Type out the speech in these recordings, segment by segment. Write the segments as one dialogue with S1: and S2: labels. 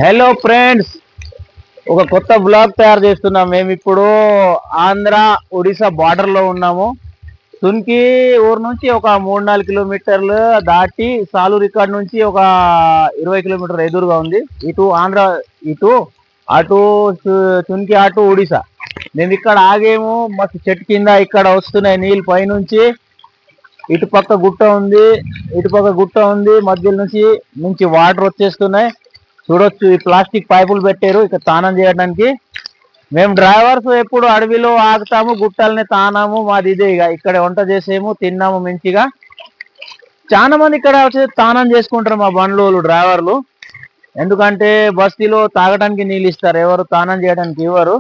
S1: Hello friends, ఒక కొత్త blog తయారు చేస్తున్నాం. మేము ఇప్పుడు ఆంధ్ర ఒడిశా బార్డర్ లో ఉన్నాము. తున్కి ఊరు నుంచి ఒక 3-4 కిలోమీటర్లు దాటి సాలూరు ఇక్కడ నుంచి ఒక 20 కిలోమీటర్ ఎదురుగా ఉంది. ఇటు ఆంధ్ర, ఇటు అటు తున్కి, అటు ఒడిశా. మేము ఇక్కడ ఆగేము. మస్తు చెట్టు కింద ఇక్కడ వస్తున్నాయి నీళ్ళు పైనుంచి. ఇటు పక్క గుట్ట ఉంది, ఇటు పక్క గుట్ట ఉంది. మధ్య నుంచి వాటర్ వచ్చేస్తున్నాయి. చూడొచ్చు, ఈ ప్లాస్టిక్ పైపులు పెట్టారు ఇక్కడ స్నానం చేయడానికి. మేము డ్రైవర్స్ ఎప్పుడు అడవిలో ఆగుతాము, గుట్టల్ని తానాము. మాది ఇదే, ఇక ఇక్కడ వంట చేసేము, తిన్నాము మంచిగా. చాలా మంది ఇక్కడ వచ్చి స్నానం చేసుకుంటారు మా బండ్లోళ్ళు డ్రైవర్లు. ఎందుకంటే బస్తీలో తాగడానికి నీళ్ళు ఇస్తారు, ఎవరు స్నానం చేయడానికి ఇవ్వరు.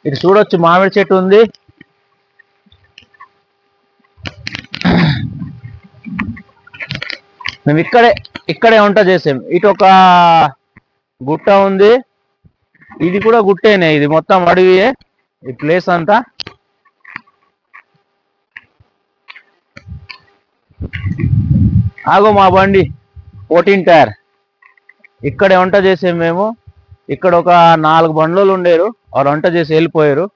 S1: ఇటు చూడొచ్చు, మామిడి చెట్టు ఉంది. మేము ఇక్కడే వంట చేసాం. ఇటు ఒక గుట్ట ఉంది, ఇది కూడా గుట్టేనే. ఇది మొత్తం అడవియే ఈ ప్లేస్ అంతా. ఆగో మా బండి 14 టైర్. ఇక్కడే వంట చేసాం మేము. ఇక్కడ ఒక 4 బండ్లు ఉండేరు, వారు వంట చేసి వెళ్ళిపోయారు.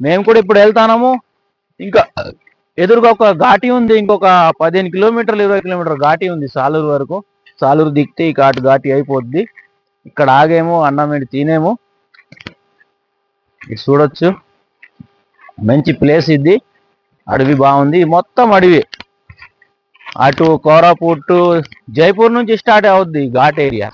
S1: మేము కూడా ఇప్పుడు వెళ్తాము. ఇంకా ఎదురుగా ఒక ఘాటి ఉంది, ఇంకొక 15 కిలోమీటర్లు 20 కిలోమీటర్ ఘాటి ఉంది సాలూరు వరకు. సాలూరు దిక్తే ఈ ఘాటి అయిపోద్ది. ఇక్కడ ఆగేమో, అన్నం ఏంటి తినేమో. ఇది చూడొచ్చు, మంచి ప్లేస్ ఇది. అడవి బాగుంది, మొత్తం అడవి. అటు కోరాపుట్, జైపూర్ నుంచి స్టార్ట్ అవుద్ది ఘాట్ ఏరియా.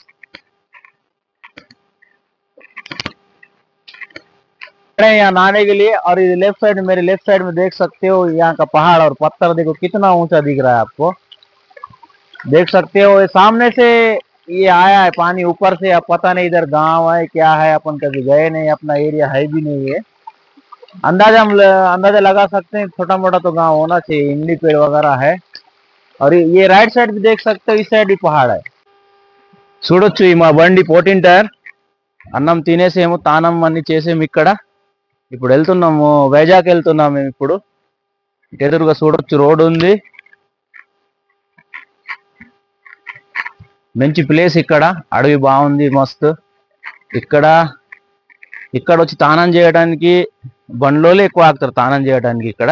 S1: यहाँ नहाने के लिए। और ये लेफ्ट साइड, मेरे लेफ्ट साइड में देख सकते हो, यहाँ का पहाड़ और पत्थर देखो कितना ऊंचा दिख रहा है आपको। देख सकते हो, ये सामने से ये आया है पानी ऊपर से। अब पता नहीं इधर गांव है क्या है, अपन कभी गए नहीं, अपना एरिया है भी नहीं है। अंदाजा लगा सकते हैं, छोटा मोटा तो गांव होना चाहिए। इमली पेड़ वगैरह है। और ये राइट साइड भी देख सकते हो, इस साइड भी पहाड़ है। చూడొచ్చు, ఈ మా బండి 14 టైర్. అన్నం తినేసేమో, తానం అన్ని చేసేము ఇక్కడ. ఇప్పుడు వెళ్తున్నాము, వైజాగ్ వెళ్తున్నాము మేము ఇప్పుడు. ఎదురుగా చూడొచ్చు, రోడ్ ఉంది. మంచి ప్లేస్ ఇక్కడ, అడవి బాగుంది మస్తు. ఇక్కడ వచ్చి స్నానం చేయడానికి బండ్లోనే ఎక్కువ ఆగుతారు స్నానం చేయడానికి ఇక్కడ.